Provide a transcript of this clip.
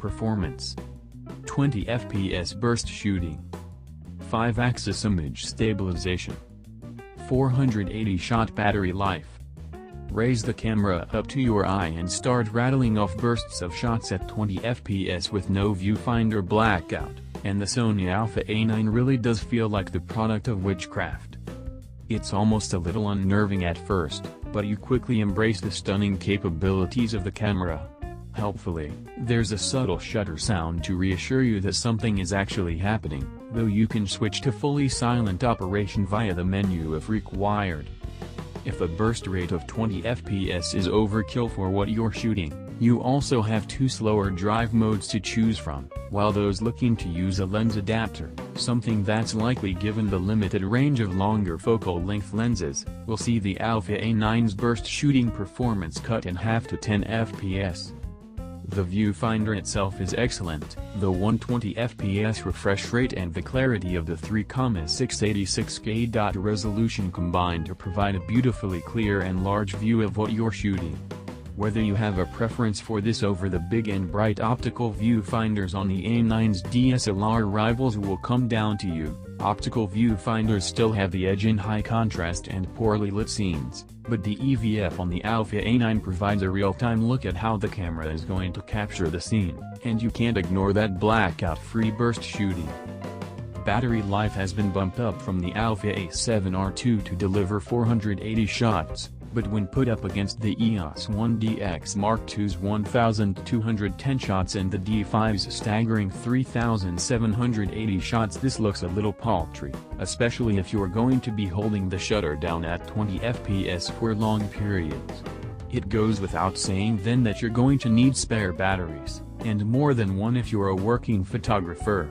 performance. 20 fps burst shooting. 5-axis image stabilization. 480-shot battery life. Raise the camera up to your eye and start rattling off bursts of shots at 20 fps with no viewfinder blackout, and the Sony Alpha A9 really does feel like the product of witchcraft. It's almost a little unnerving at first, but you quickly embrace the stunning capabilities of the camera. Helpfully, there's a subtle shutter sound to reassure you that something is actually happening, though you can switch to fully silent operation via the menu if required. If a burst rate of 20 fps is overkill for what you're shooting, you also have 2 slower drive modes to choose from, while those looking to use a lens adapter, something that's likely given the limited range of longer focal length lenses, will see the Alpha A9's burst shooting performance cut in half to 10 fps. The viewfinder itself is excellent, the 120 fps refresh rate and the clarity of the 3,686K resolution combine to provide a beautifully clear and large view of what you're shooting. Whether you have a preference for this over the big and bright optical viewfinders on the A9's DSLR rivals will come down to you. Optical viewfinders still have the edge in high contrast and poorly lit scenes, but the EVF on the Alpha A9 provides a real-time look at how the camera is going to capture the scene, and you can't ignore that blackout-free burst shooting. Battery life has been bumped up from the Alpha A7R2 to deliver 480 shots, but when put up against the EOS 1DX Mark II's 1,210 shots and the D5's staggering 3,780 shots, this looks a little paltry, especially if you're going to be holding the shutter down at 20 fps for long periods. It goes without saying then that you're going to need spare batteries, and more than one if you're a working photographer.